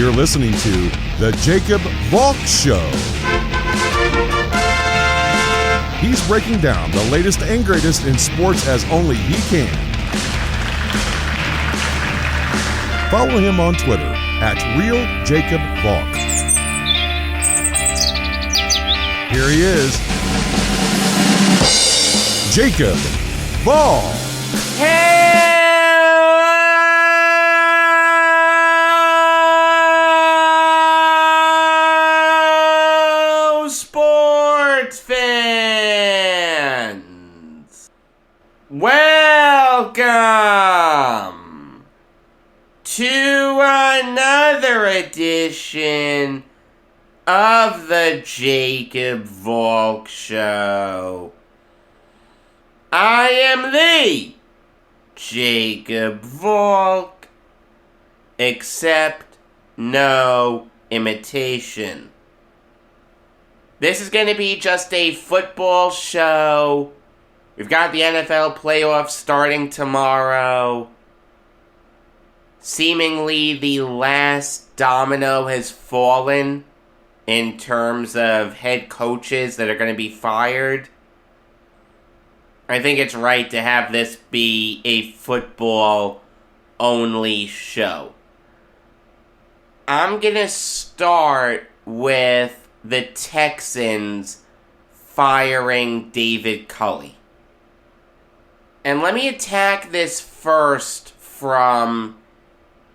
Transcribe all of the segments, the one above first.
You're listening to The Jacob Valk Show. He's breaking down the latest and greatest in sports as only he can. Follow him on Twitter @RealJacobValk. Here he is, Jacob Valk. Hello, sports fans. Welcome to another edition of the Jacob Valk Show. I am the Jacob Valk, except no imitation. This is going to be just a football show. We've got the NFL playoffs starting tomorrow. Seemingly the last domino has fallen in terms of head coaches that are going to be fired. I think it's right to have this be a football-only show. I'm going to start with the Texans firing David Culley. And let me attack this first from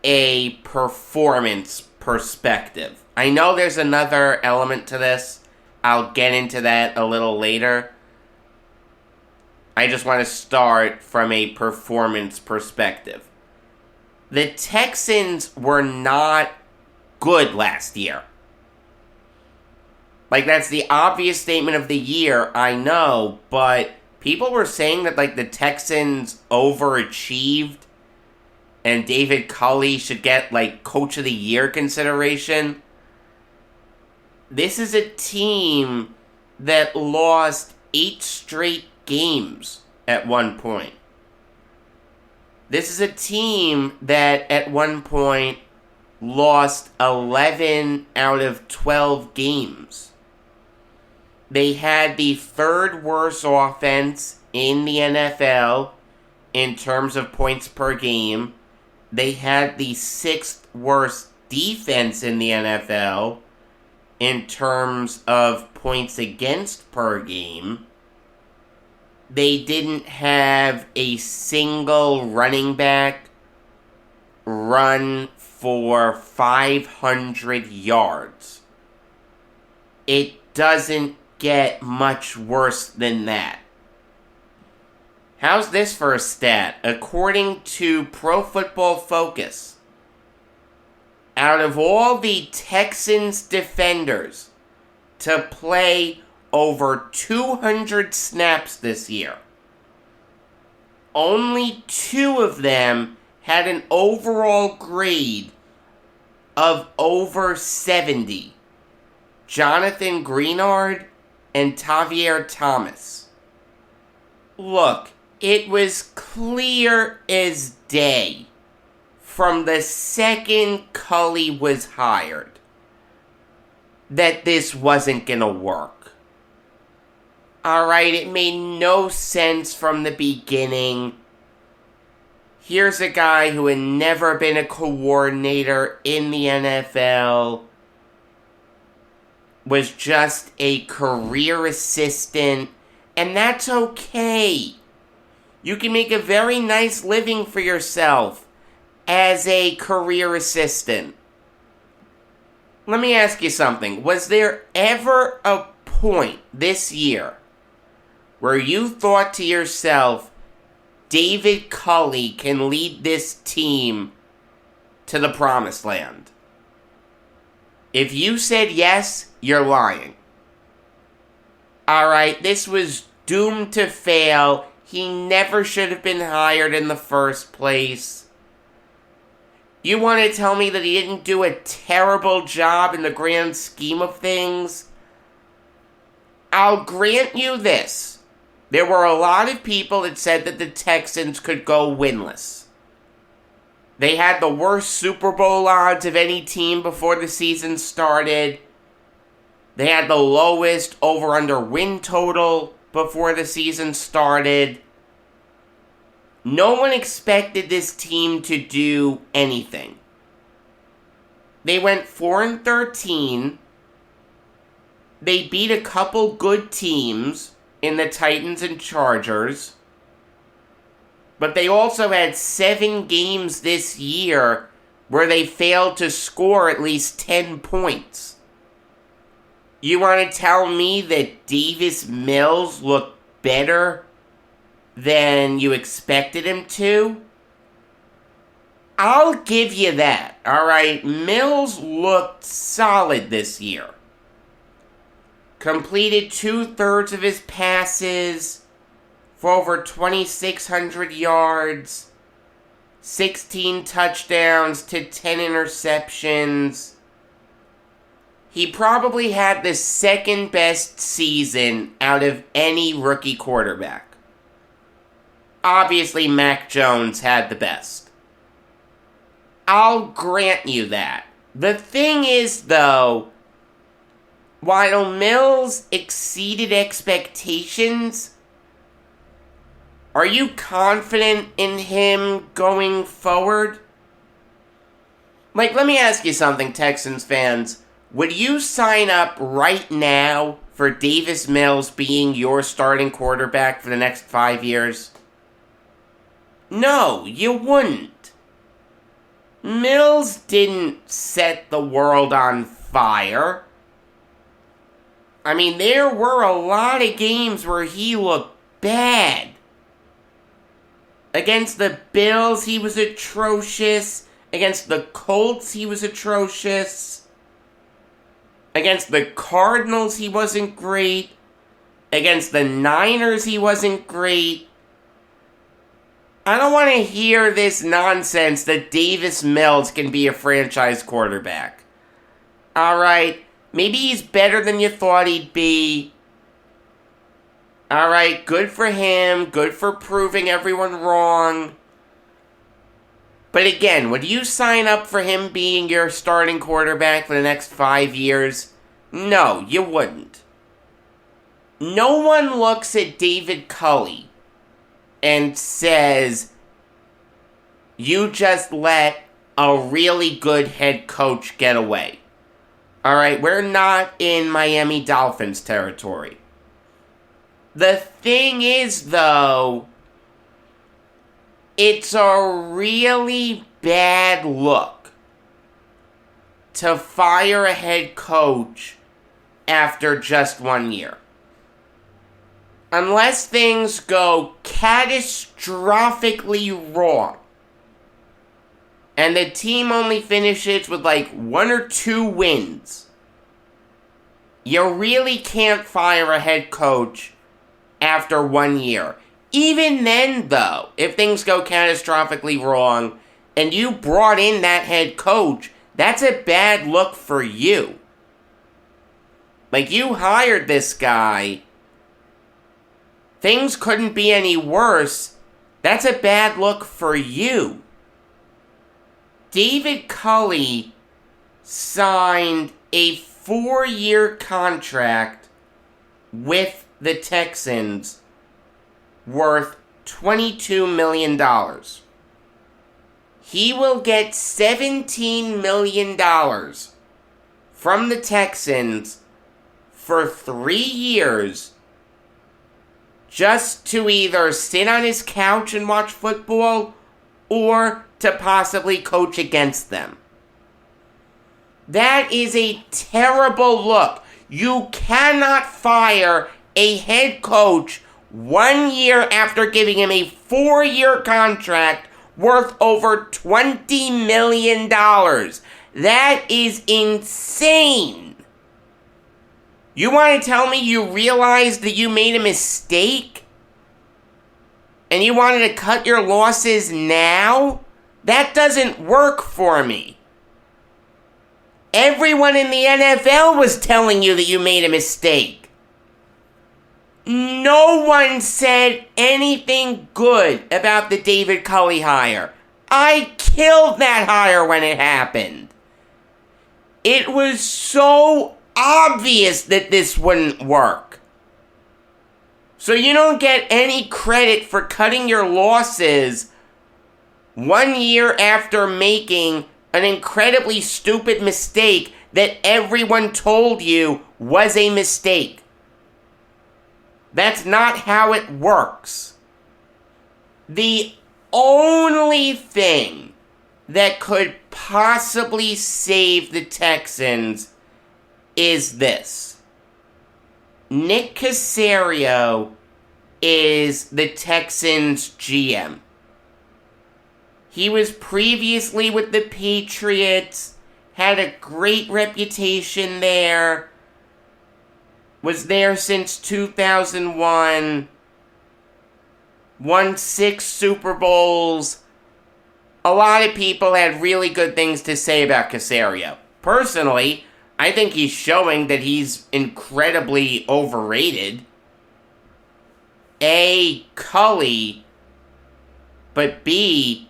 a performance perspective. I know there's another element to this. I'll get into that a little later. I just want to start from a performance perspective. The Texans were not good last year. Like, that's the obvious statement of the year, I know, but people were saying that, like, the Texans overachieved and David Culley should get, like, Coach of the Year consideration. This is a team that lost 8 straight games at one point. This is a team that at one point lost 11 out of 12 games. They had the 3rd worst offense in the NFL in terms of points per game. They had the 6th worst defense in the NFL in terms of points against per game. They didn't have a single running back run for 500 yards. It doesn't get much worse than that. How's this for a stat? According to Pro Football Focus, out of all the Texans defenders to play over 200 snaps this year, only 2 of them had an overall grade of over 70. Jonathan Greenard and Tavier Thomas. Look, it was clear as day from the second Culley was hired that this wasn't gonna work. Alright, it made no sense from the beginning. Here's a guy who had never been a coordinator in the NFL, was just a career assistant, and that's okay. You can make a very nice living for yourself as a career assistant. Let me ask you something. Was there ever a point this year where you thought to yourself, David Culley can lead this team to the promised land? If you said yes, you're lying. Alright, this was doomed to fail. He never should have been hired in the first place. You want to tell me that he didn't do a terrible job in the grand scheme of things? I'll grant you this. There were a lot of people that said that the Texans could go winless. They had the worst Super Bowl odds of any team before the season started. They had the lowest over-under win total before the season started. No one expected this team to do anything. They went 4-13. They beat a couple good teams in the Titans and Chargers. But they also had 7 games this year where they failed to score at least 10 points. You want to tell me that Davis Mills looked better than you expected him to? I'll give you that, alright? Mills looked solid this year. Completed 2/3 of his passes for over 2,600 yards, 16 touchdowns to 10 interceptions. He probably had the second best season out of any rookie quarterback. Obviously, Mac Jones had the best. I'll grant you that. The thing is, though, while Mills exceeded expectations, are you confident in him going forward? Let me ask you something, Texans fans. Would you sign up right now for Davis Mills being your starting quarterback for the next 5 years? No, you wouldn't. Mills didn't set the world on fire. I mean, there were a lot of games where he looked bad. Against the Bills, he was atrocious. Against the Colts, he was atrocious. Against the Cardinals, he wasn't great. Against the Niners, he wasn't great. I don't want to hear this nonsense that Davis Mills can be a franchise quarterback. Alright, maybe he's better than you thought he'd be. Alright, good for him. Good for proving everyone wrong. But again, would you sign up for him being your starting quarterback for the next 5 years? No, you wouldn't. No one looks at David Culley and says, you just let a really good head coach get away. Alright, we're not in Miami Dolphins territory. The thing is, though, it's a really bad look to fire a head coach after just 1 year. Unless things go catastrophically wrong, and the team only finishes with 1 or 2 wins, you really can't fire a head coach after 1 year. Even then, though, if things go catastrophically wrong and you brought in that head coach, that's a bad look for you. You hired this guy. Things couldn't be any worse. That's a bad look for you. David Culley signed a 4-year contract with the Texans worth $22 million. He will get $17 million from the Texans for 3 years just to either sit on his couch and watch football or to possibly coach against them. That is a terrible look. You cannot fire a head coach 1 year after giving him a 4-year contract worth over $20 million. That is insane. You want to tell me you realized that you made a mistake? And you wanted to cut your losses now? That doesn't work for me. Everyone in the NFL was telling you that you made a mistake. No one said anything good about the David Culley hire. I killed that hire when it happened. It was so obvious that this wouldn't work. So you don't get any credit for cutting your losses 1 year after making an incredibly stupid mistake that everyone told you was a mistake. That's not how it works. The only thing that could possibly save the Texans is this. Nick Caserio is the Texans GM. He was previously with the Patriots, had a great reputation there, was there since 2001, won 6 Super Bowls. A lot of people had really good things to say about Caserio. Personally, I think he's showing that he's incredibly overrated. A, Culley, but B,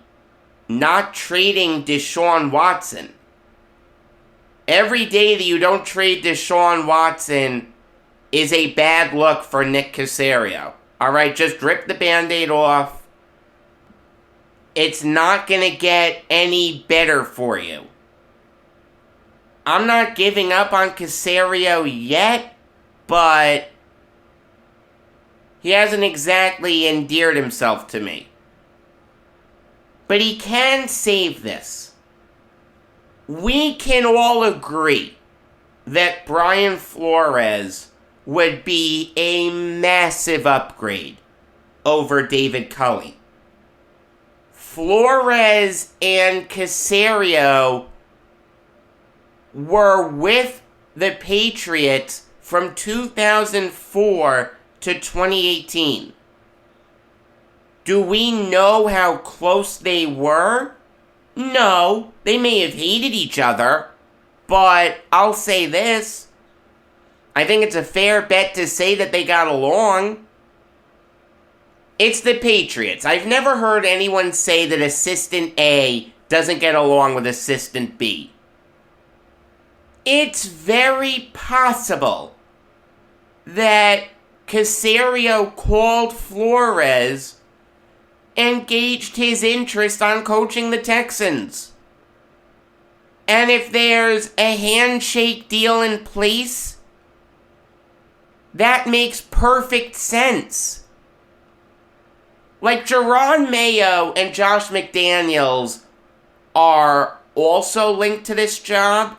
not trading Deshaun Watson. Every day that you don't trade Deshaun Watson is a bad look for Nick Caserio. Alright, just rip the Band-Aid off. It's not going to get any better for you. I'm not giving up on Caserio yet, but he hasn't exactly endeared himself to me. But he can save this. We can all agree that Brian Flores would be a massive upgrade over David Culley. Flores and Caserio were with the Patriots from 2004 to 2018. Do we know how close they were? No, they may have hated each other, but I'll say this. I think it's a fair bet to say that they got along. It's the Patriots. I've never heard anyone say that Assistant A doesn't get along with Assistant B. It's very possible that Caserio called Flores and gauged his interest on coaching the Texans. And if there's a handshake deal in place, that makes perfect sense. Like, Jerron Mayo and Josh McDaniels are also linked to this job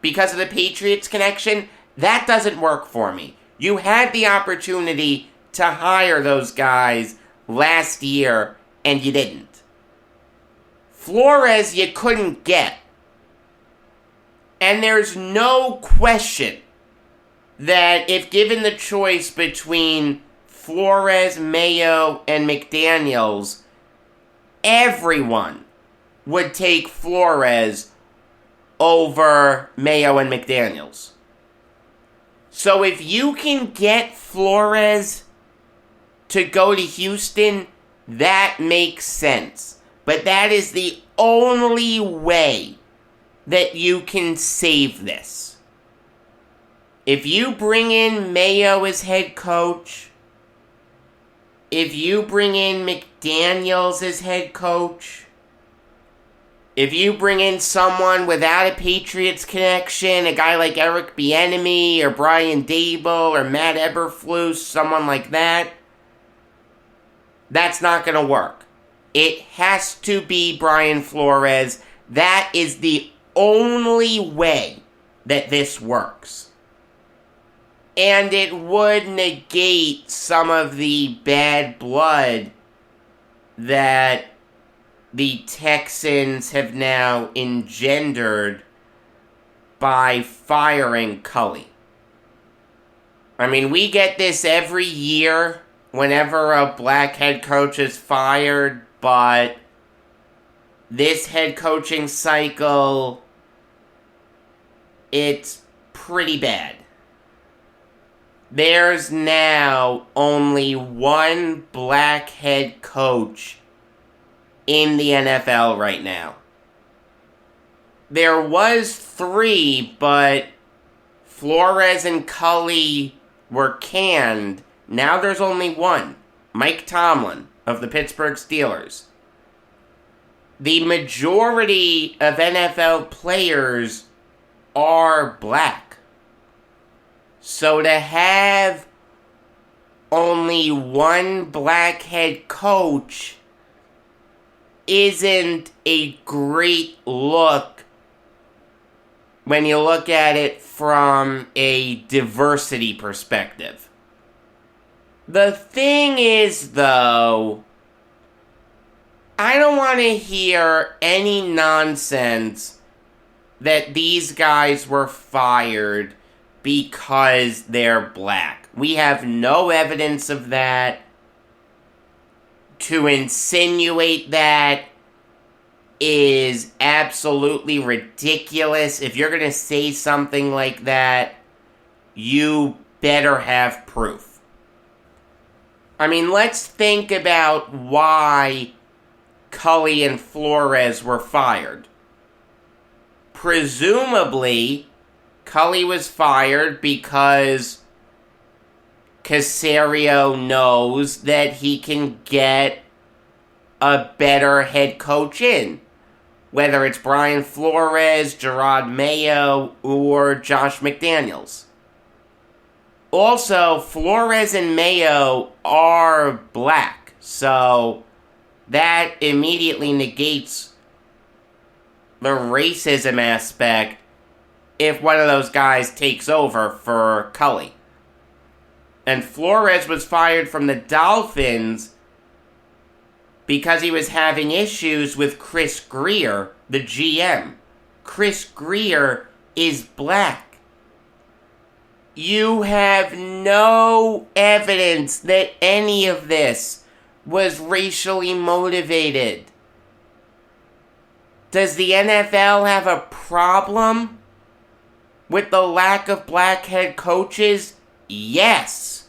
because of the Patriots connection. That doesn't work for me. You had the opportunity to hire those guys last year, and you didn't. Flores you couldn't get. And there's no question that if given the choice between Flores, Mayo, and McDaniels, everyone would take Flores over Mayo and McDaniels. So if you can get Flores to go to Houston, that makes sense. But that is the only way that you can save this. If you bring in Mayo as head coach, if you bring in McDaniels as head coach, if you bring in someone without a Patriots connection, a guy like Eric Bieniemy or Brian Daboll or Matt Eberflus, someone like that, that's not going to work. It has to be Brian Flores. That is the only way that this works. And it would negate some of the bad blood that the Texans have now engendered by firing Culley. I mean, we get this every year whenever a black head coach is fired, but this head coaching cycle, it's pretty bad. There's now only one black head coach in the NFL right now. There was 3, but Flores and Culley were canned. Now there's only 1. Mike Tomlin of the Pittsburgh Steelers. The majority of NFL players are black. So to have only 1 black head coach isn't a great look when you look at it from a diversity perspective. The thing is, though, I don't want to hear any nonsense that these guys were fired because they're black. We have no evidence of that. To insinuate that is absolutely ridiculous. If you're going to say something like that, you better have proof. I mean, let's think about why Culley and Flores were fired. Presumably, Culley was fired because Caserio knows that he can get a better head coach in. Whether it's Brian Flores, Gerard Mayo, or Josh McDaniels. Also, Flores and Mayo are black, so that immediately negates the racism aspect if one of those guys takes over for Culley. And Flores was fired from the Dolphins because he was having issues with Chris Grier, the GM. Chris Grier is black. You have no evidence that any of this was racially motivated. Does the NFL have a problem with the lack of black head coaches? Yes.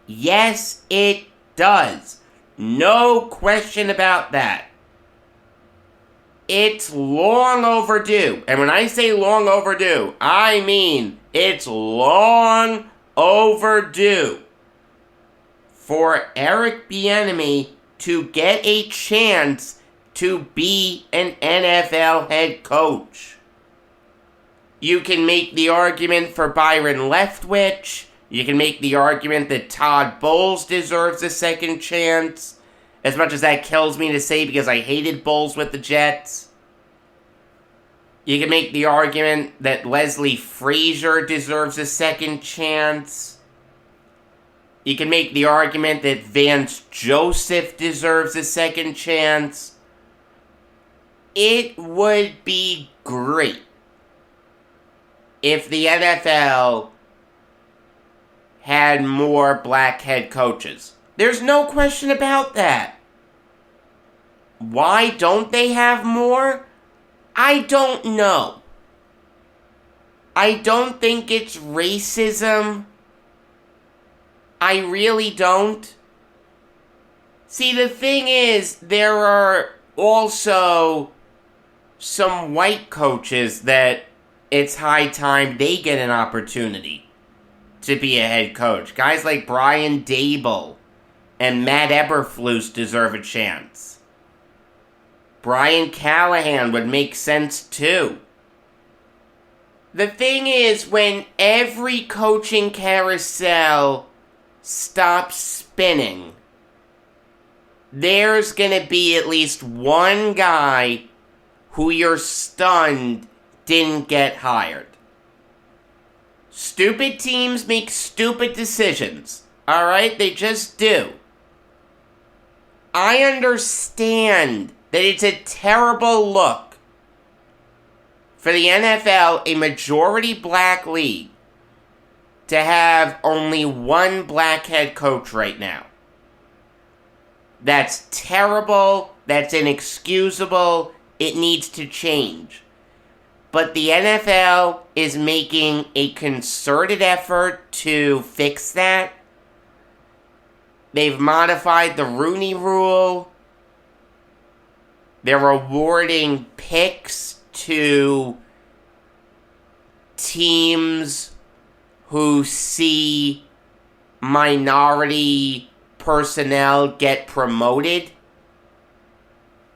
Yes, it does. No question about that. It's long overdue. And when I say long overdue, I mean it's long overdue for Eric Bieniemy to get a chance to be an NFL head coach. You can make the argument for Byron Leftwich. You can make the argument that Todd Bowles deserves a second chance. As much as that kills me to say because I hated Bowles with the Jets. You can make the argument that Leslie Frazier deserves a second chance. You can make the argument that Vance Joseph deserves a second chance. It would be great if the NFL had more black head coaches. There's no question about that. Why don't they have more? I don't know. I don't think it's racism. I really don't. See, the thing is, there are also some white coaches that it's high time they get an opportunity to be a head coach. Guys like Brian Dable and Matt Eberflus deserve a chance. Brian Callahan would make sense too. The thing is, when every coaching carousel stops spinning, there's gonna be at least one guy who you're stunned didn't get hired. Stupid teams make stupid decisions. Alright? They just do. I understand that it's a terrible look for the NFL, a majority black league, to have only one black head coach right now. That's terrible. That's inexcusable. It needs to change. But the NFL is making a concerted effort to fix that. They've modified the Rooney Rule. They're awarding picks to teams who see minority personnel get promoted.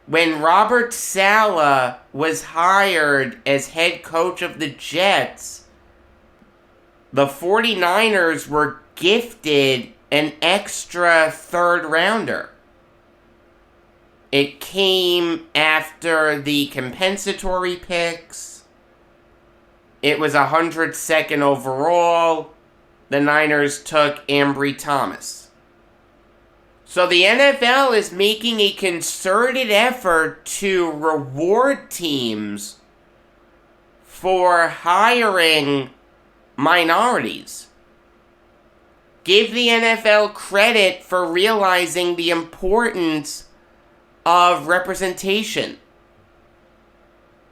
When Robert Saleh was hired as head coach of the Jets, the 49ers were gifted an extra third rounder. It came after the compensatory picks. It was 102nd overall. The Niners took Ambry Thomas. So the NFL is making a concerted effort to reward teams for hiring minorities. Give the NFL credit for realizing the importance of representation.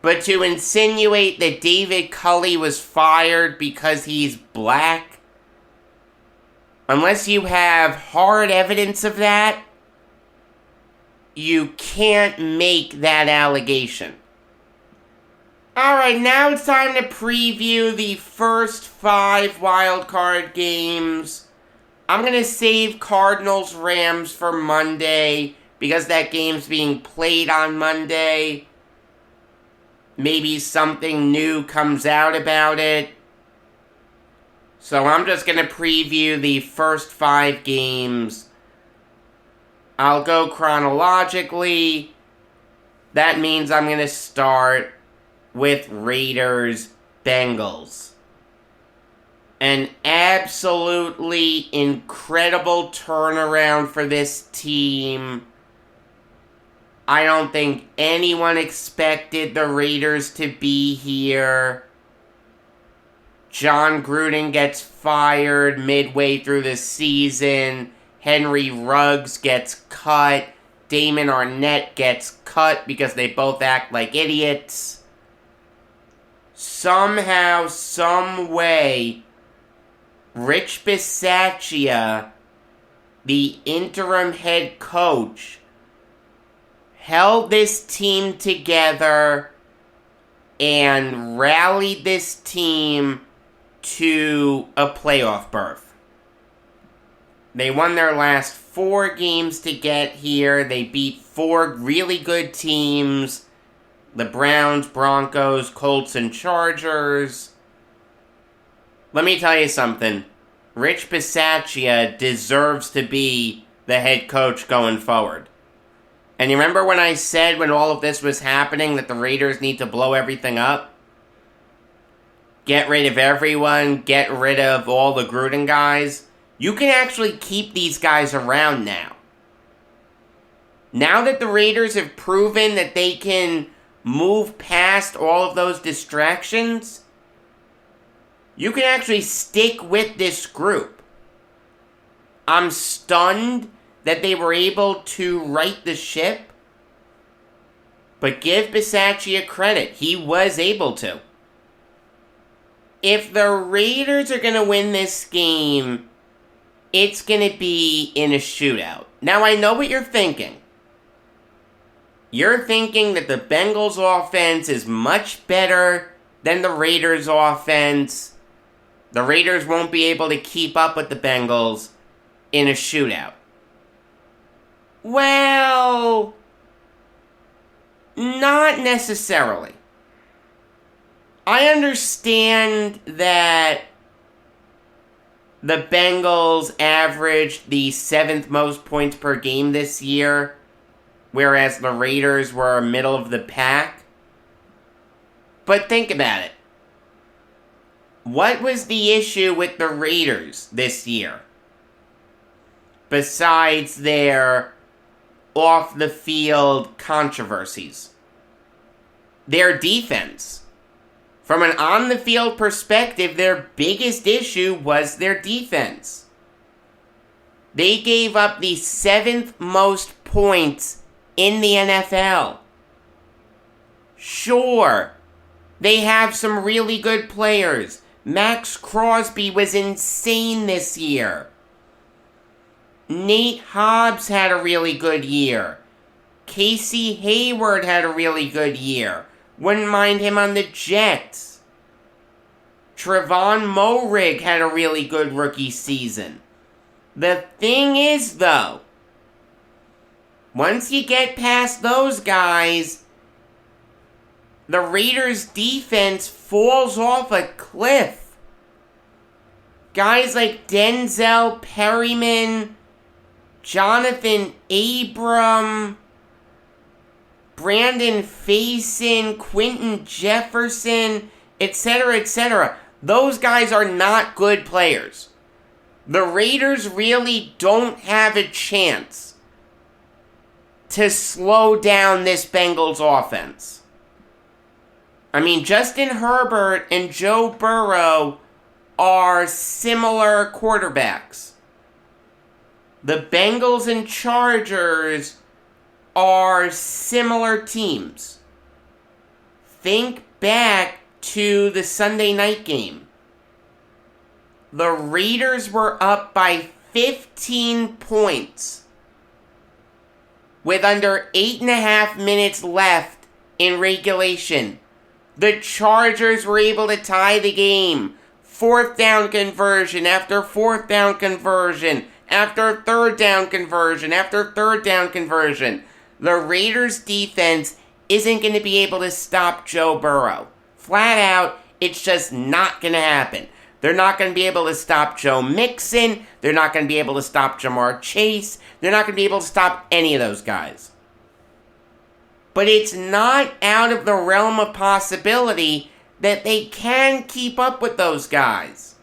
But to insinuate that David Culley was fired because he's black, unless you have hard evidence of that, you can't make that allegation. Alright, now it's time to preview the first 5 wildcard games. I'm going to save Cardinals-Rams for Monday because that game's being played on Monday. Maybe something new comes out about it. So I'm just going to preview the first 5 games. I'll go chronologically. That means I'm going to start with Raiders-Bengals. An absolutely incredible turnaround for this team. I don't think anyone expected the Raiders to be here. John Gruden gets fired midway through the season. Henry Ruggs gets cut. Damon Arnett gets cut because they both act like idiots. Somehow, some way, Rich Bisaccia, the interim head coach, held this team together and rallied this team to a playoff berth. They won their last 4 games to get here. They beat 4 really good teams: the Browns, Broncos, Colts, and Chargers. Let me tell you something. Rich Bisaccia deserves to be the head coach going forward. And you remember when I said when all of this was happening that the Raiders need to blow everything up? Get rid of everyone, get rid of all the Gruden guys. You can actually keep these guys around now. Now that the Raiders have proven that they can move past all of those distractions, you can actually stick with this group. I'm stunned that they were able to right the ship, but give Bisaccia credit. He was able to. If the Raiders are going to win this game, it's going to be in a shootout. Now, I know what you're thinking. You're thinking that the Bengals offense is much better than the Raiders offense. The Raiders won't be able to keep up with the Bengals in a shootout. Well, not necessarily. I understand that the Bengals averaged the 7th most points per game this year, whereas the Raiders were middle of the pack. But think about it. What was the issue with the Raiders this year? Besides their off-the-field controversies. Their defense. From an on-the-field perspective, their biggest issue was their defense. They gave up the 7th most points in the NFL. Sure, they have some really good players. Max Crosby was insane this year. Nate Hobbs had a really good year. Casey Hayward had a really good year. Wouldn't mind him on the Jets. Trevon Moehrig had a really good rookie season. The thing is, though, once you get past those guys, the Raiders' defense falls off a cliff. Guys like Denzel Perryman, Jonathan Abram, Brandon Faison, Quentin Jefferson, etc., etc. Those guys are not good players. The Raiders really don't have a chance to slow down this Bengals offense. I mean, Justin Herbert and Joe Burrow are similar quarterbacks. The Bengals and Chargers are similar teams. Think back to the Sunday night game. The Raiders were up by 15 points with under 8.5 minutes left in regulation. The Chargers were able to tie the game. Fourth down conversion after fourth down conversion after third down conversion after third down conversion. The Raiders' defense isn't going to be able to stop Joe Burrow. Flat out, it's just not going to happen. They're not going to be able to stop Joe Mixon. They're not going to be able to stop Jamar Chase. They're not going to be able to stop any of those guys. But it's not out of the realm of possibility that they can keep up with those guys.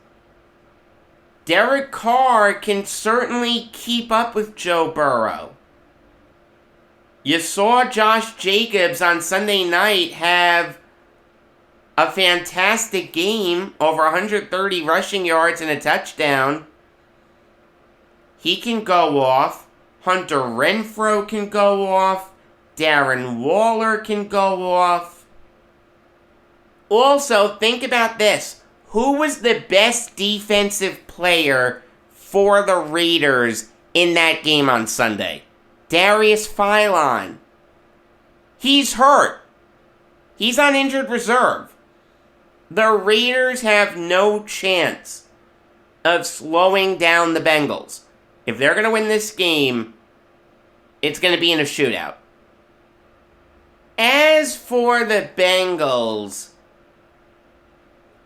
Derek Carr can certainly keep up with Joe Burrow. You saw Josh Jacobs on Sunday night have a fantastic game, over 130 rushing yards and a touchdown. He can go off. Hunter Renfrow can go off. Darren Waller can go off. Also, think about this. Who was the best defensive player for the Raiders in that game on Sunday? Darius Philon. He's hurt. He's on injured reserve. The Raiders have no chance of slowing down the Bengals. If they're going to win this game, it's going to be in a shootout. As for the Bengals,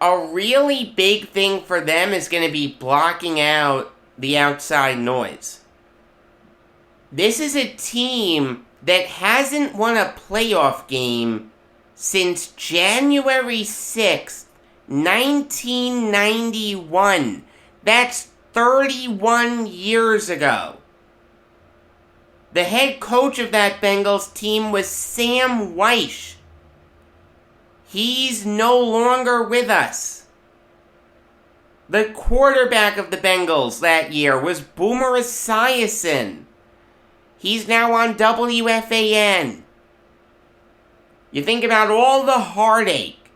a really big thing for them is going to be blocking out the outside noise. This is a team that hasn't won a playoff game since January 6th, 1991. That's 31 years ago. The head coach of that Bengals team was Sam Weish. He's no longer with us. The quarterback of the Bengals that year was Boomer Esiason. He's now on WFAN. You think about all the heartache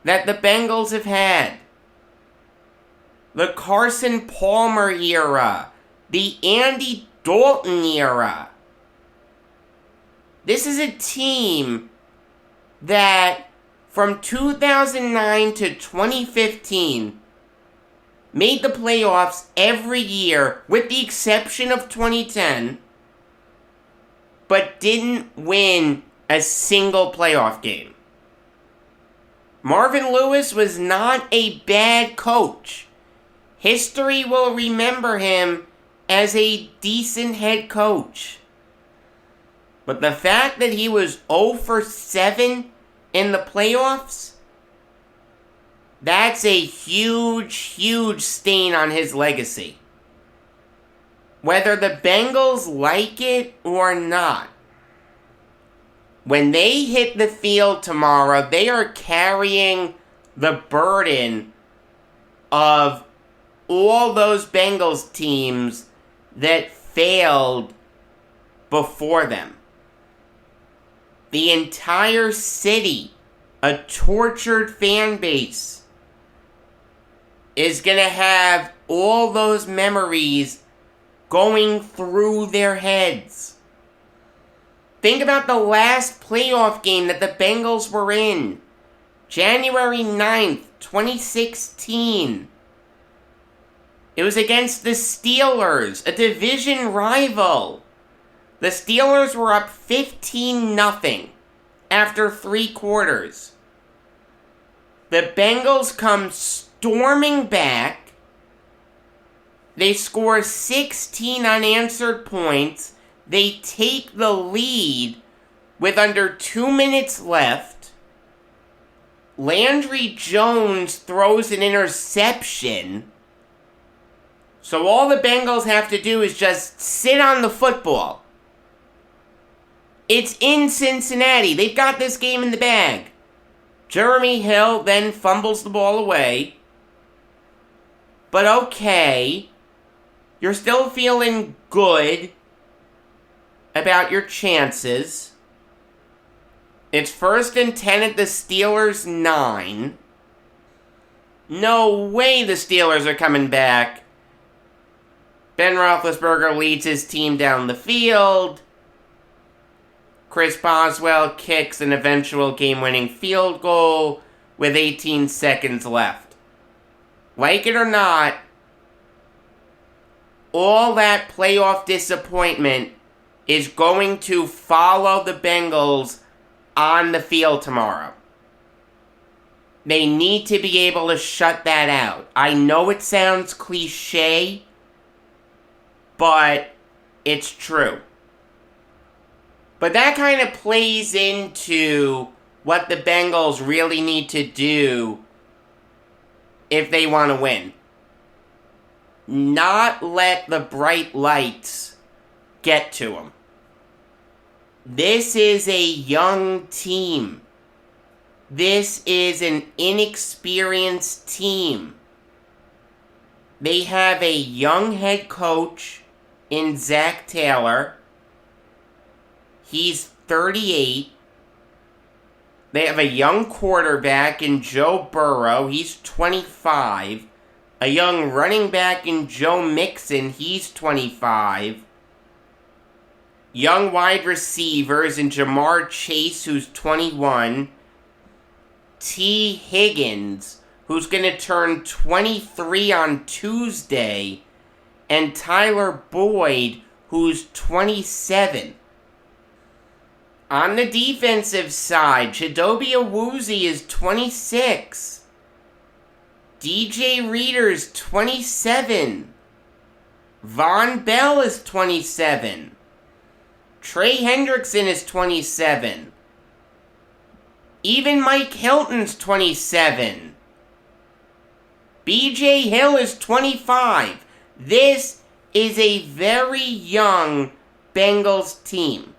that the Bengals have had. The Carson Palmer era. The Andy Dalton era. This is a team that from 2009 to 2015 made the playoffs every year with the exception of 2010, but didn't win a single playoff game. Marvin Lewis was not a bad coach. History will remember him as a decent head coach. But the fact that he was 0 for 7 in the playoffs, that's a huge, huge stain on his legacy. Whether the Bengals like it or not, when they hit the field tomorrow, they are carrying the burden of all those Bengals teams that failed before them. The entire city, a tortured fan base, is going to have all those memories going through their heads. Think about the last playoff game that the Bengals were in. January 9th, 2016. It was against the Steelers, a division rival. The Steelers were up 15-0 after 3 quarters. The Bengals come storming back. They score 16 unanswered points. They take the lead with under 2 minutes left. Landry Jones throws an interception. So all the Bengals have to do is just sit on the football. It's in Cincinnati. They've got this game in the bag. Jeremy Hill then fumbles the ball away. But okay, you're still feeling good about your chances. It's 1st and 10 at the Steelers' 9. No way the Steelers are coming back. Ben Roethlisberger leads his team down the field. Chris Boswell kicks an eventual game-winning field goal with 18 seconds left. Like it or not, all that playoff disappointment is going to follow the Bengals on the field tomorrow. They need to be able to shut that out. I know it sounds cliche, but it's true. But that kind of plays into what the Bengals really need to do if they want to win. Not let the bright lights get to them. This is a young team. This is an inexperienced team. They have a young head coach in Zach Taylor. He's 38. They have a young quarterback in Joe Burrow. He's 25. A young running back in Joe Mixon. He's 25. Young wide receivers in Jamar Chase, who's 21. T. Higgins, who's going to turn 23 on Tuesday. And Tyler Boyd, who's 27. On the defensive side, Chidobe Awuzie is 26. DJ Reader's 27. Von Bell is 27. Trey Hendrickson is 27. Even Mike Hilton's 27. BJ Hill is 25. This is a very young Bengals team.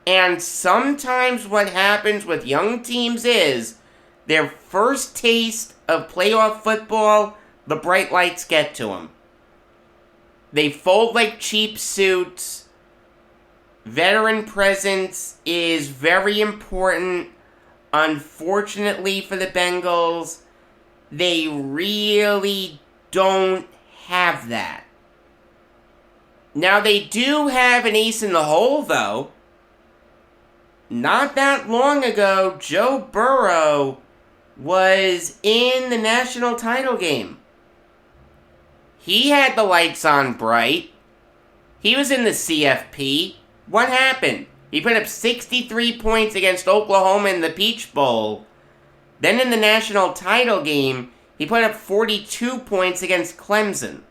And sometimes what happens with young teams is their first taste of playoff football, the bright lights get to them. They fold like cheap suits. Veteran presence is very important. Unfortunately for the Bengals, they really don't have that. Now they do have an ace in the hole, though. Not that long ago, Joe Burrow was in the national title game. He had the lights on bright. He was in the CFP. What happened? He put up 63 points against Oklahoma in the Peach Bowl. Then in the national title game, he put up 42 points against Clemson.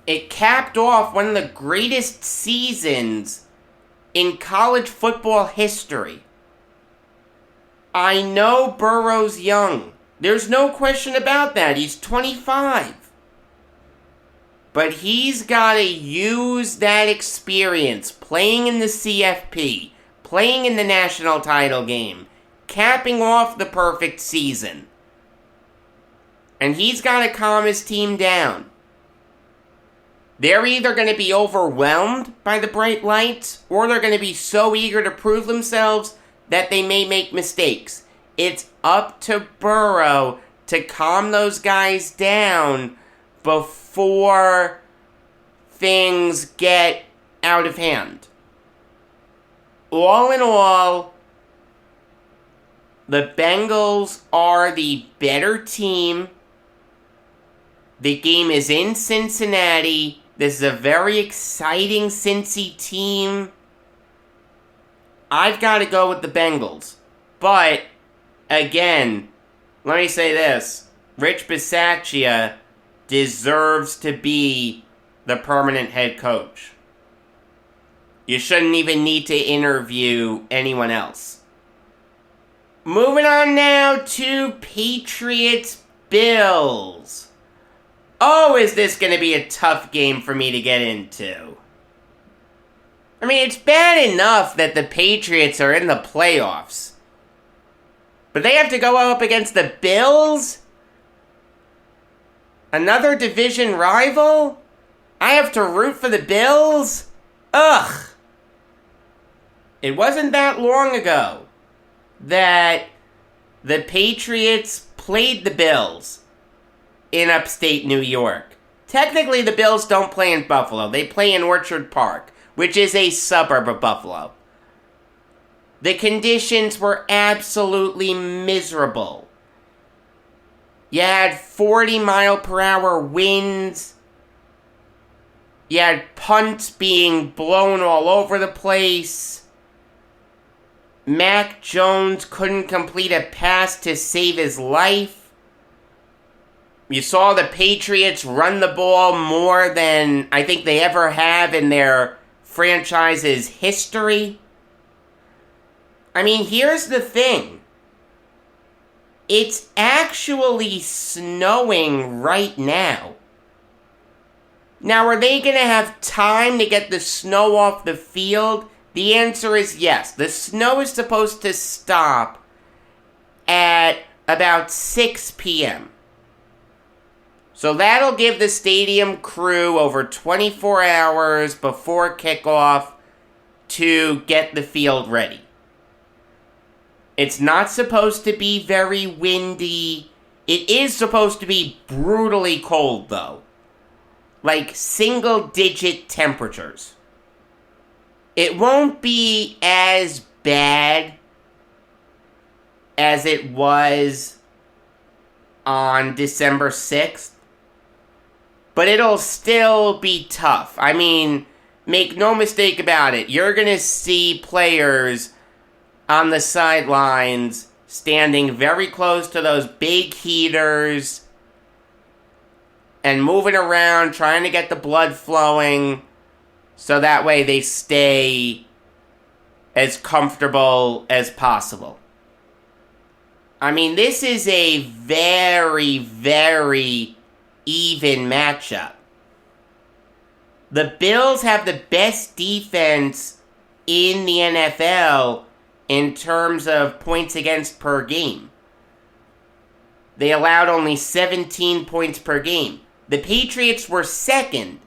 It capped off one of the greatest seasons in college football history. I know Burrow's young. There's no question about that. He's 25. But he's got to use that experience playing in the CFP, playing in the national title game, capping off the perfect season. And he's got to calm his team down. They're either going to be overwhelmed by the bright lights, or they're going to be so eager to prove themselves that they may make mistakes. It's up to Burrow to calm those guys down before things get out of hand. all in all, the Bengals are the better team. The game is in Cincinnati. This is a very exciting Cincy team. I've got to go with the Bengals. But, again, let me say this. Rich Bisaccia deserves to be the permanent head coach. You shouldn't even need to interview anyone else. Moving on now to Patriots Bills. Oh, is this going to be a tough game for me to get into? I mean, it's bad enough that the Patriots are in the playoffs. But they have to go up against the Bills? Another division rival? I have to root for the Bills? Ugh. It wasn't that long ago that the Patriots played the Bills in upstate New York. Technically, the Bills don't play in Buffalo. They play in Orchard Park, which is a suburb of Buffalo. The conditions were absolutely miserable. You had 40-mile-per-hour winds. You had punts being blown all over the place. Mac Jones couldn't complete a pass to save his life. You saw the Patriots run the ball more than I think they ever have in their franchise's history. I mean, here's the thing. It's actually snowing right now. Now, are they going to have time to get the snow off the field? The answer is yes. The snow is supposed to stop at about 6 p.m. So that'll give the stadium crew over 24 hours before kickoff to get the field ready. It's not supposed to be very windy. It is supposed to be brutally cold, though. Like single-digit temperatures. It won't be as bad as it was on December 6th. But it'll still be tough. I mean, make no mistake about it. You're going to see players on the sidelines standing very close to those big heaters and moving around, trying to get the blood flowing so that way they stay as comfortable as possible. I mean, this is a very, very even matchup. The Bills have the best defense in the NFL in terms of points against per game. They allowed only 17 points per game. The Patriots were second.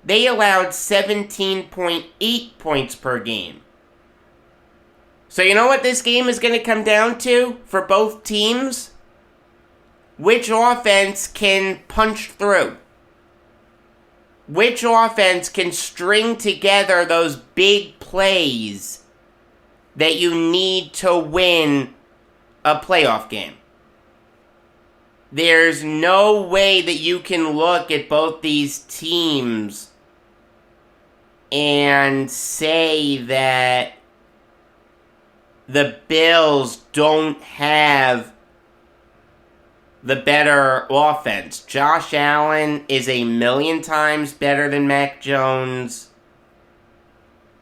They allowed 17.8 points per game. So you know what this game is going to come down to for both teams? Which offense can punch through? Which offense can string together those big plays that you need to win a playoff game? There's no way that you can look at both these teams and say that the Bills don't have the better offense. Josh Allen is a million times better than Mac Jones.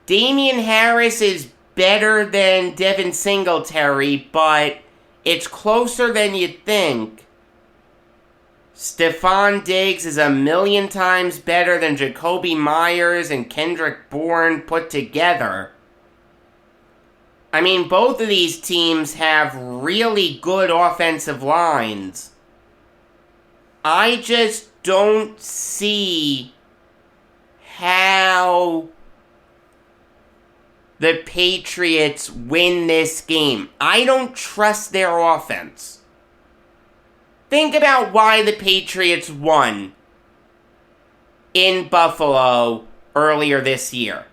Damian Harris is better than Devin Singletary, but it's closer than you'd think. Stephon Diggs is a million times better than Jacoby Myers and Kendrick Bourne put together. I mean, both of these teams have really good offensive lines. I just don't see how the Patriots win this game. I don't trust their offense. Think about why the Patriots won in Buffalo earlier this year.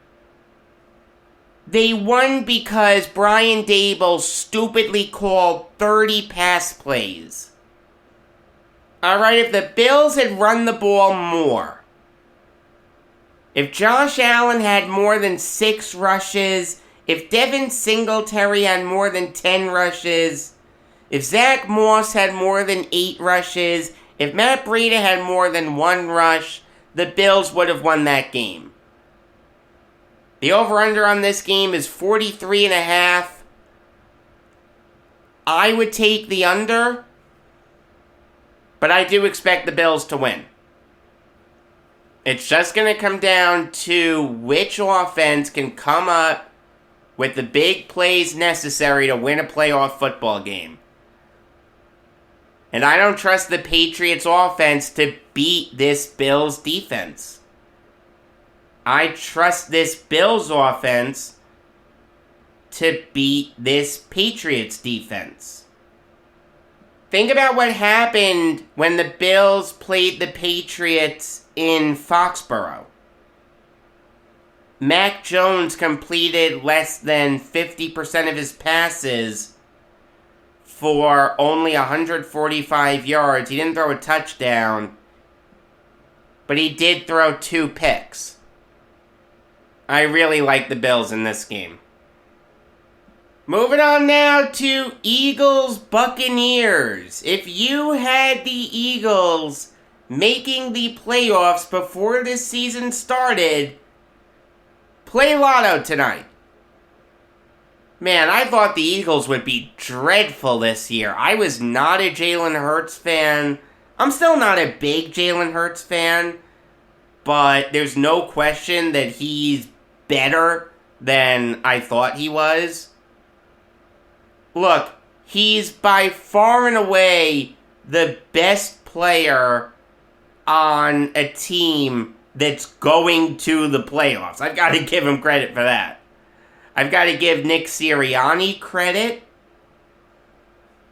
They won because Brian Daboll stupidly called 30 pass plays. Alright, if the Bills had run the ball more, if Josh Allen had more than 6 rushes, if Devin Singletary had more than 10 rushes, if Zach Moss had more than 8 rushes, if Matt Breida had more than 1 rush, the Bills would have won that game. The over-under on this game is 43.5. I would take the under, but I do expect the Bills to win. It's just going to come down to which offense can come up with the big plays necessary to win a playoff football game. And I don't trust the Patriots offense to beat this Bills defense. I trust this Bills offense to beat this Patriots defense. Think about what happened when the Bills played the Patriots in Foxborough. Mac Jones completed less than 50% of his passes for only 145 yards. He didn't throw a touchdown, but he did throw 2 picks. I really like the Bills in this game. Moving on now to Eagles Buccaneers. If you had the Eagles making the playoffs before this season started, play lotto tonight. Man, I thought the Eagles would be dreadful this year. I was not a Jalen Hurts fan. I'm still not a big Jalen Hurts fan, but there's no question that he's better than I thought he was. Look, he's by far and away the best player on a team that's going to the playoffs. I've got to give him credit for that. I've got to give Nick Sirianni credit.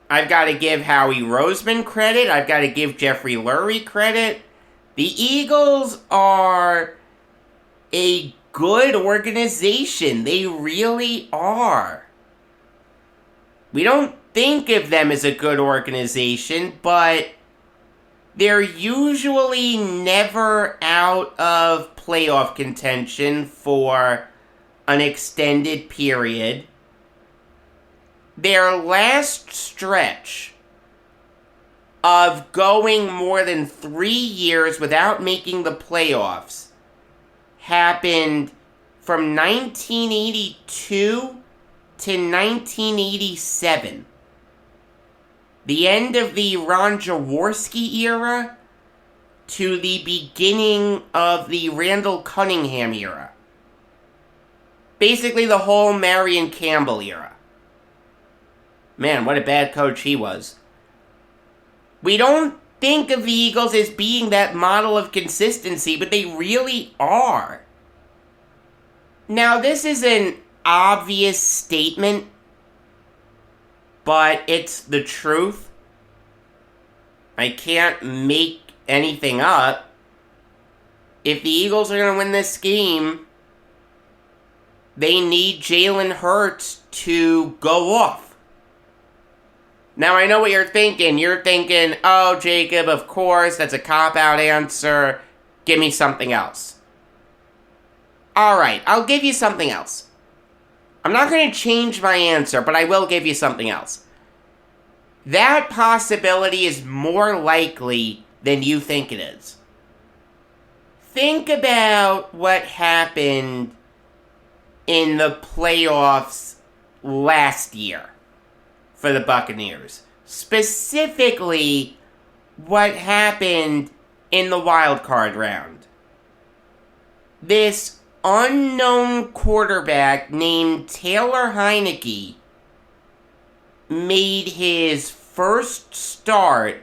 I've got to give Howie Roseman credit. I've got to give Jeffrey Lurie credit. The Eagles are a good organization. They really are. We don't think of them as a good organization, but they're usually never out of playoff contention for an extended period. Their last stretch of going more than 3 years without making the playoffs happened from 1982 to 1987. The end of the Ron Jaworski era to the beginning of the Randall Cunningham era. Basically the whole Marion Campbell era. Man, what a bad coach he was. We don't think of the Eagles as being that model of consistency, but they really are. Now, this is an obvious statement, but it's the truth. I can't make anything up. If the Eagles are going to win this game, they need Jalen Hurts to go off. Now, I know what you're thinking. You're thinking, oh, Jacob, of course, that's a cop-out answer. Give me something else. Alright, I'll give you something else. I'm not going to change my answer, but I will give you something else. That possibility is more likely than you think it is. Think about what happened in the playoffs last year for the Buccaneers. Specifically, what happened in the wild card round. This unknown quarterback named Taylor Heineke made his first start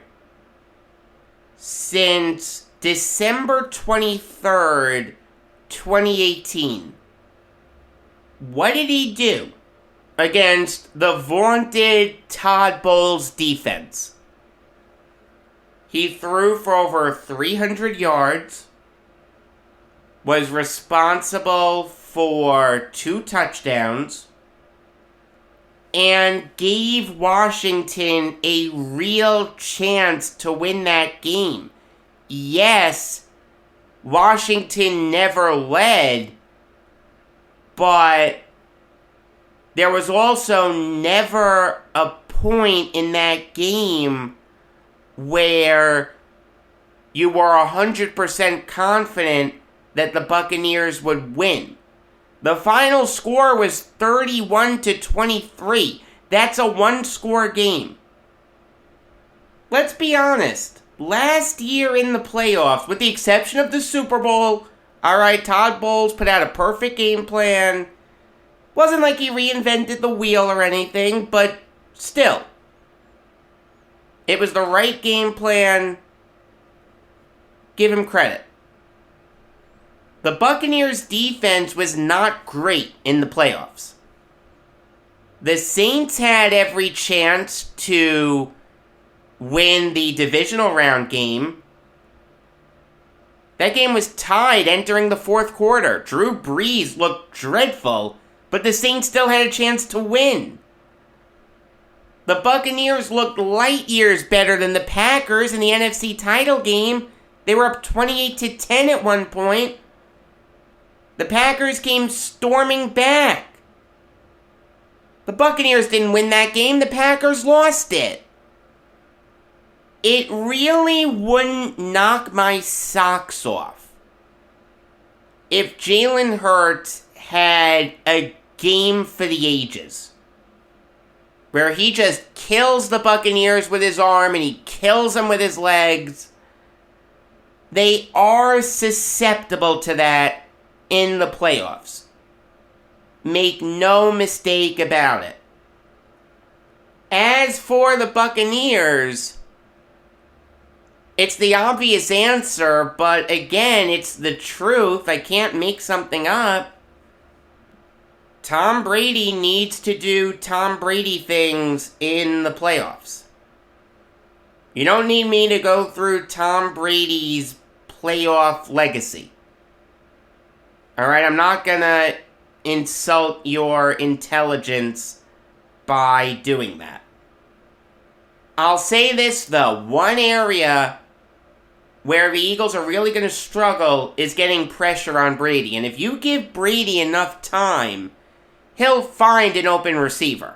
since December 23rd, 2018. What did he do against the vaunted Todd Bowles defense? He threw for over 300 yards, was responsible for 2 touchdowns and gave Washington a real chance to win that game. Yes, Washington never led, but there was also never a point in that game where you were 100% confident that the Buccaneers would win. The final score was 31-23. That's a 1-score game. Let's be honest. Last year in the playoffs, with the exception of the Super Bowl, alright, Todd Bowles put out a perfect game plan. Wasn't like he reinvented the wheel or anything, but still. It was the right game plan. Give him credit. The Buccaneers' defense was not great in the playoffs. The Saints had every chance to win the divisional round game. That game was tied entering the 4th quarter. Drew Brees looked dreadful, but the Saints still had a chance to win. The Buccaneers looked light years better than the Packers in the NFC title game. They were up 28-10 at one point. The Packers came storming back. The Buccaneers didn't win that game. The Packers lost it. It really wouldn't knock my socks off if Jalen Hurts had a game for the ages, where he just kills the Buccaneers with his arm and he kills them with his legs. They are susceptible to that in the playoffs. Make no mistake about it. As for the Buccaneers, it's the obvious answer, but again, it's the truth. I can't make something up. Tom Brady needs to do Tom Brady things in the playoffs. You don't need me to go through Tom Brady's playoff legacy. Alright, I'm not gonna insult your intelligence by doing that. I'll say this though, one area where the Eagles are really gonna struggle is getting pressure on Brady. And if you give Brady enough time, he'll find an open receiver.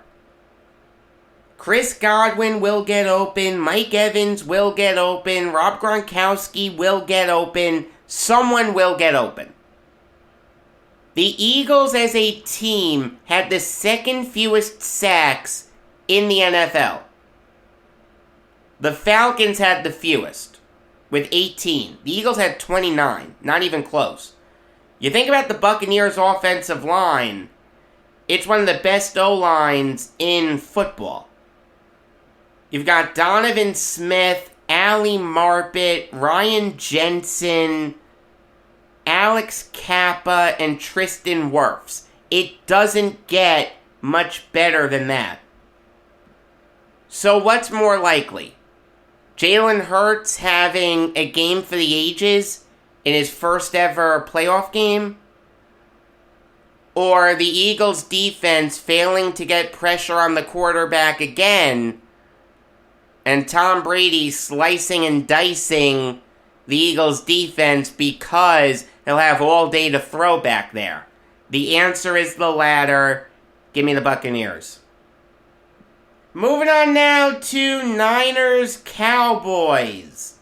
Chris Godwin will get open, Mike Evans will get open, Rob Gronkowski will get open, someone will get open. The Eagles as a team had the 2nd fewest sacks in the NFL. The Falcons had the fewest, with 18. The Eagles had 29, not even close. You think about the Buccaneers' offensive line, it's one of the best O-lines in football. You've got Donovan Smith, Ali Marpet, Ryan Jensen, Alex Kappa, and Tristan Wirfs. It doesn't get much better than that. So what's more likely? Jalen Hurts having a game for the ages in his first ever playoff game? Or the Eagles' defense failing to get pressure on the quarterback again, and Tom Brady slicing and dicing the Eagles' defense because he'll have all day to throw back there? The answer is the latter. Give me the Buccaneers. Moving on now to Niners Cowboys.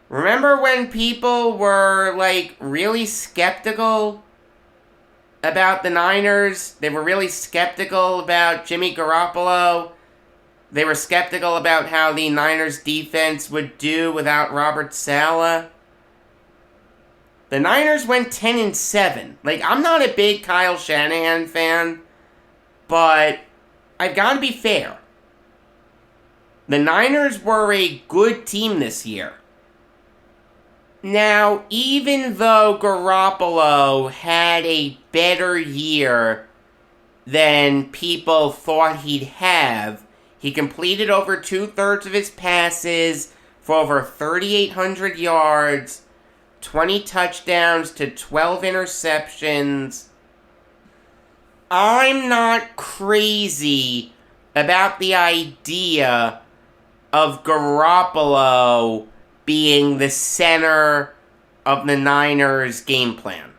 Remember when people were, really skeptical about the Niners? They were really skeptical about Jimmy Garoppolo. They were skeptical about how the Niners defense would do without Robert Saleh. The Niners went 10-7. I'm not a big Kyle Shanahan fan, but I've got to be fair. The Niners were a good team this year. Now, even though Garoppolo had a better year than people thought he'd have, he completed over 2/3 of his passes for over 3,800 yards, 20 touchdowns to 12 interceptions. I'm not crazy about the idea of Garoppolo being the center of the Niners' game plan.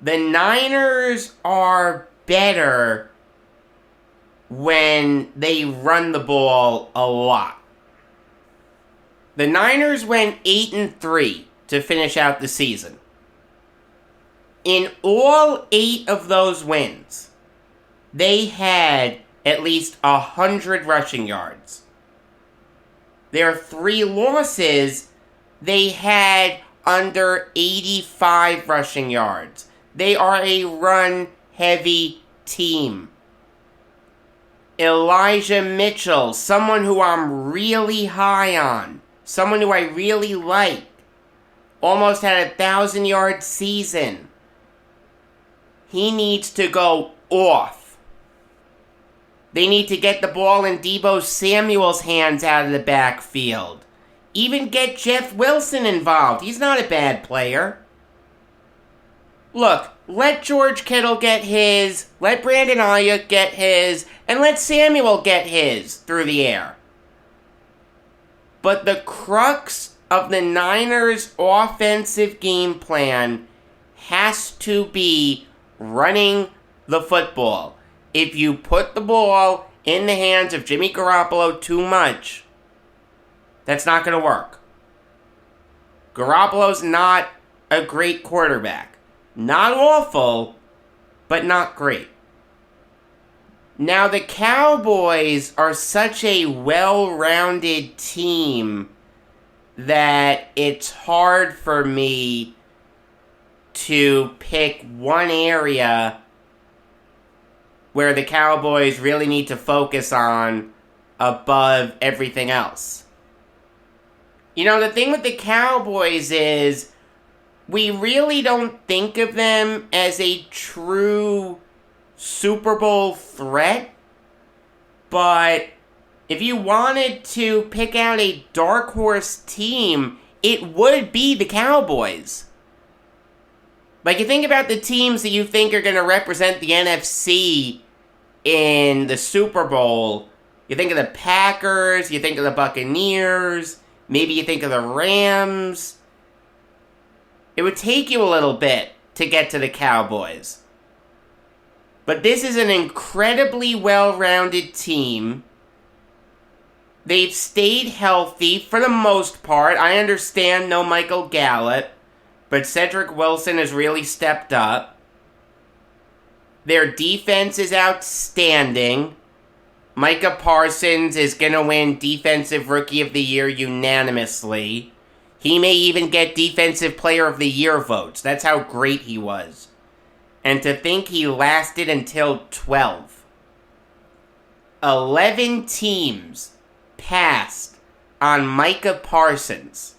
The Niners are better when they run the ball a lot. The Niners went 8-3 to finish out the season. In all 8 of those wins, they had at least 100 rushing yards. Their 3 losses, they had under 85 rushing yards. They are a run-heavy team. Elijah Mitchell, someone who I'm really high on, someone who I really like, almost had a 1,000-yard season. He needs to go off. They need to get the ball in Deebo Samuel's hands out of the backfield. Even get Jeff Wilson involved. He's not a bad player. Look, let George Kittle get his, let Brandon Ayuk get his, and let Samuel get his through the air. But the crux of the Niners' offensive game plan has to be running the football. If you put the ball in the hands of Jimmy Garoppolo too much, that's not going to work. Garoppolo's not a great quarterback. Not awful, but not great. Now, the Cowboys are such a well-rounded team that it's hard for me to pick one area where the Cowboys really need to focus on above everything else. You know, the thing with the Cowboys is we really don't think of them as a true Super Bowl threat, but if you wanted to pick out a dark horse team, it would be the Cowboys. Like, you think about the teams that you think are going to represent the NFC in the Super Bowl. You think of the Packers, you think of the Buccaneers, maybe you think of the Rams. It would take you a little bit to get to the Cowboys. But this is an incredibly well-rounded team. They've stayed healthy for the most part. I understand no Michael Gallup, but Cedric Wilson has really stepped up. Their defense is outstanding. Micah Parsons is going to win Defensive Rookie of the Year unanimously. He may even get Defensive Player of the Year votes. That's how great he was. And to think he lasted until 12. 11 teams passed on Micah Parsons.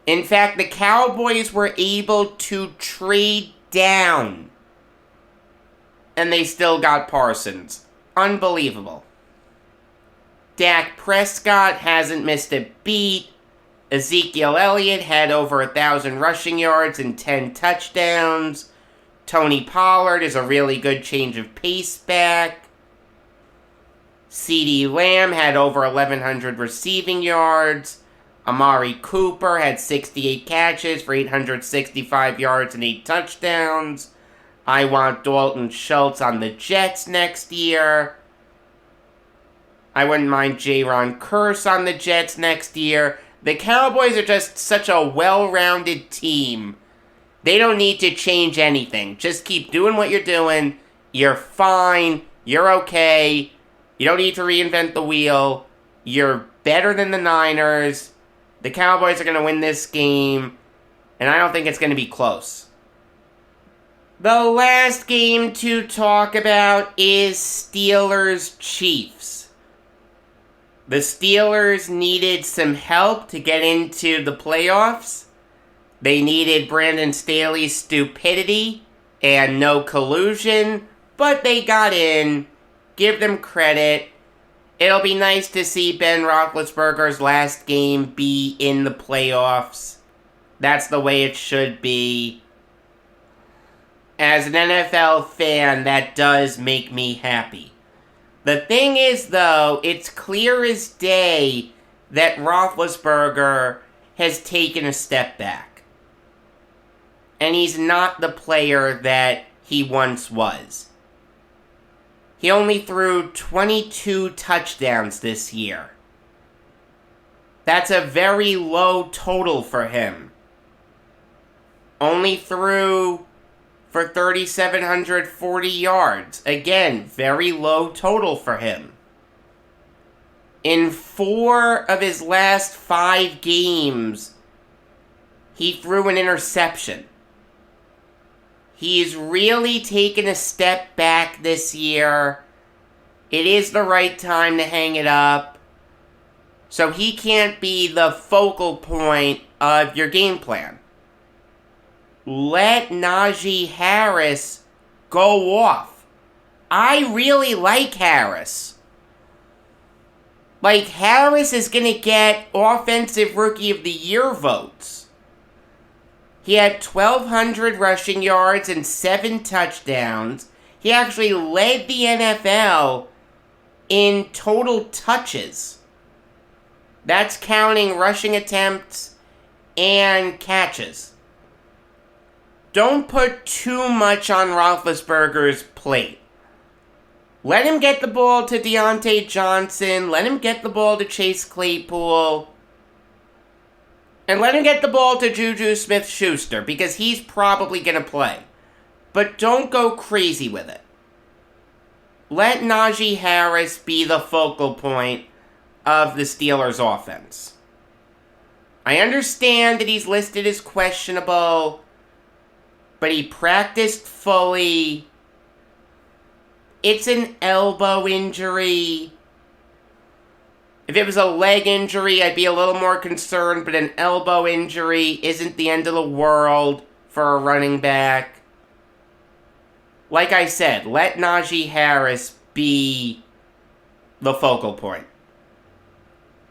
In fact, the Cowboys were able to trade down, and they still got Parsons. Unbelievable. Dak Prescott hasn't missed a beat. Ezekiel Elliott had over 1,000 rushing yards and 10 touchdowns. Tony Pollard is a really good change of pace back. CeeDee Lamb had over 1,100 receiving yards. Amari Cooper had 68 catches for 865 yards and 8 touchdowns. I want Dalton Schultz on the Jets next year. I wouldn't mind Jaron Kearse on the Jets next year. The Cowboys are just such a well-rounded team. They don't need to change anything. Just keep doing what you're doing. You're fine. You're okay. You don't need to reinvent the wheel. You're better than the Niners. The Cowboys are going to win this game, and I don't think it's going to be close. The last game to talk about is Steelers-Chiefs. The Steelers needed some help to get into the playoffs. They needed Brandon Staley's stupidity and no collusion, but they got in. Give them credit. It'll be nice to see Ben Roethlisberger's last game be in the playoffs. That's the way it should be. As an NFL fan, that does make me happy. The thing is, though, it's clear as day that Roethlisberger has taken a step back. And he's not the player that he once was. He only threw 22 touchdowns this year. That's a very low total for him. Only threw for 3,740 yards. Again, very low total for him. In 4 of his last 5 games, he threw an interception. He's really taken a step back this year. It is the right time to hang it up. So he can't be the focal point of your game plan. Let Najee Harris go off. I really like Harris. Harris is going to get Offensive Rookie of the Year votes. He had 1,200 rushing yards and 7 touchdowns. He actually led the NFL in total touches. That's counting rushing attempts and catches. Don't put too much on Roethlisberger's plate. Let him get the ball to Deontay Johnson. Let him get the ball to Chase Claypool. And let him get the ball to Juju Smith-Schuster, because he's probably going to play. But don't go crazy with it. Let Najee Harris be the focal point of the Steelers' offense. I understand that he's listed as questionable, but he practiced fully. It's an elbow injury. If it was a leg injury, I'd be a little more concerned, but an elbow injury isn't the end of the world for a running back. Like I said, let Najee Harris be the focal point.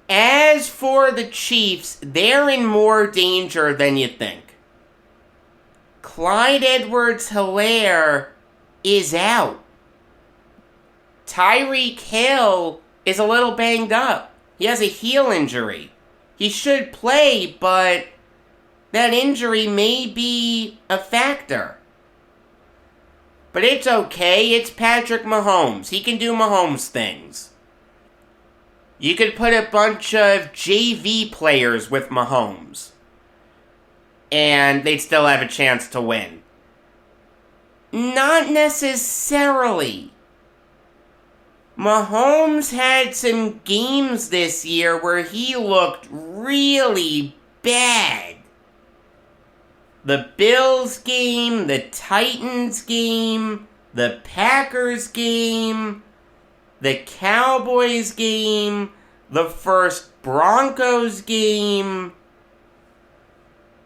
As for the Chiefs, they're in more danger than you think. Clyde Edwards-Helaire is out. Tyreek Hill is a little banged up. He has a heel injury. He should play, but that injury may be a factor. But it's okay. It's Patrick Mahomes. He can do Mahomes things. You could put a bunch of JV players with Mahomes, and they'd still have a chance to win. Not necessarily. Mahomes had some games this year where he looked really bad. The Bills game, the Titans game, the Packers game, the Cowboys game, the first Broncos game.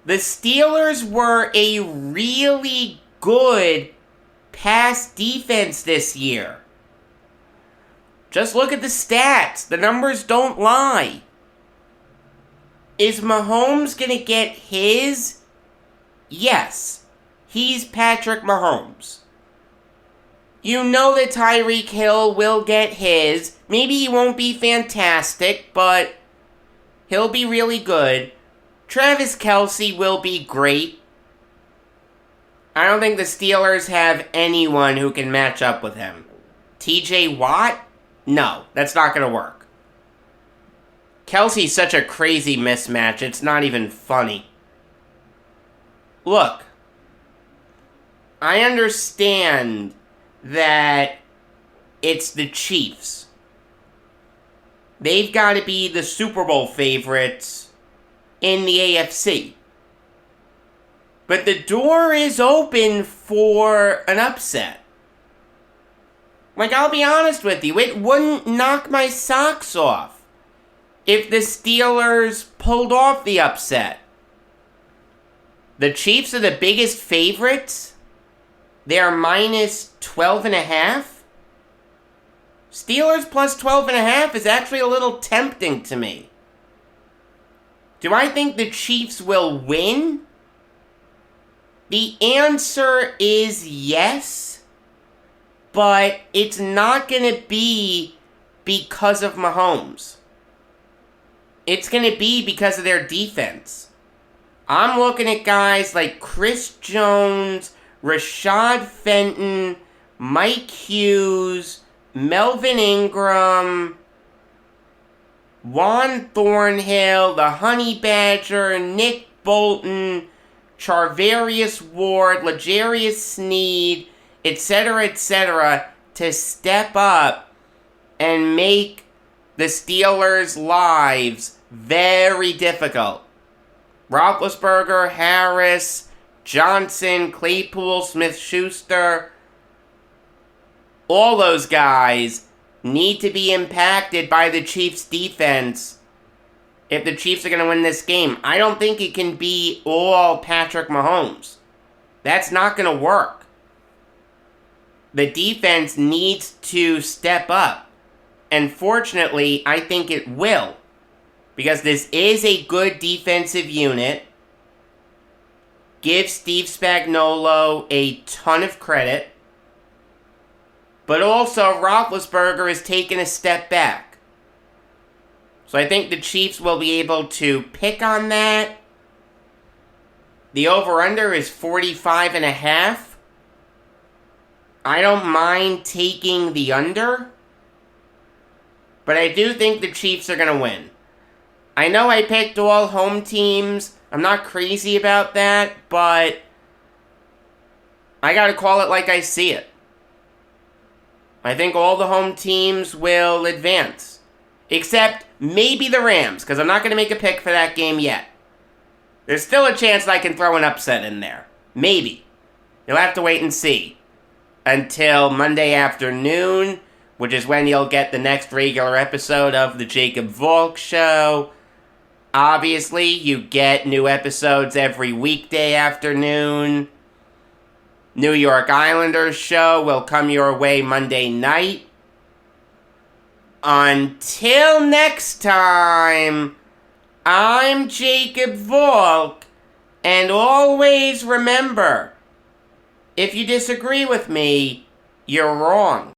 The Steelers were a really good pass defense this year. Just look at the stats. The numbers don't lie. Is Mahomes going to get his? Yes. He's Patrick Mahomes. You know that Tyreek Hill will get his. Maybe he won't be fantastic, but he'll be really good. Travis Kelce will be great. I don't think the Steelers have anyone who can match up with him. TJ Watt? No, that's not going to work. Kelce's such a crazy mismatch, it's not even funny. Look, I understand that it's the Chiefs. They've got to be the Super Bowl favorites in the AFC. But the door is open for an upset. I'll be honest with you, it wouldn't knock my socks off if the Steelers pulled off the upset. The Chiefs are the biggest favorites. They are minus 12.5. Steelers plus 12.5 is actually a little tempting to me. Do I think the Chiefs will win? The answer is yes, but it's not going to be because of Mahomes. It's going to be because of their defense. I'm looking at guys like Chris Jones, Rashad Fenton, Mike Hughes, Melvin Ingram, Juan Thornhill, the Honey Badger, Nick Bolton, Charvarius Ward, L'Jarius Sneed, etc., to step up and make the Steelers' lives very difficult. Roethlisberger, Harris, Johnson, Claypool, Smith-Schuster, all those guys need to be impacted by the Chiefs' defense if the Chiefs are going to win this game. I don't think it can be all Patrick Mahomes. That's not going to work. The defense needs to step up. And fortunately, I think it will. Because this is a good defensive unit. Give Steve Spagnuolo a ton of credit. But also, Roethlisberger has taken a step back. So I think the Chiefs will be able to pick on that. The over-under is 45.5. I don't mind taking the under. But I do think the Chiefs are going to win. I know I picked all home teams. I'm not crazy about that, but I got to call it like I see it. I think all the home teams will advance. Except maybe the Rams, because I'm not going to make a pick for that game yet. There's still a chance that I can throw an upset in there. Maybe. You'll have to wait and see. Until Monday afternoon, which is when you'll get the next regular episode of the Jacob Valk Show. Obviously, you get new episodes every weekday afternoon. New York Islanders show will come your way Monday night. Until next time, I'm Jacob Valk, and always remember, if you disagree with me, you're wrong.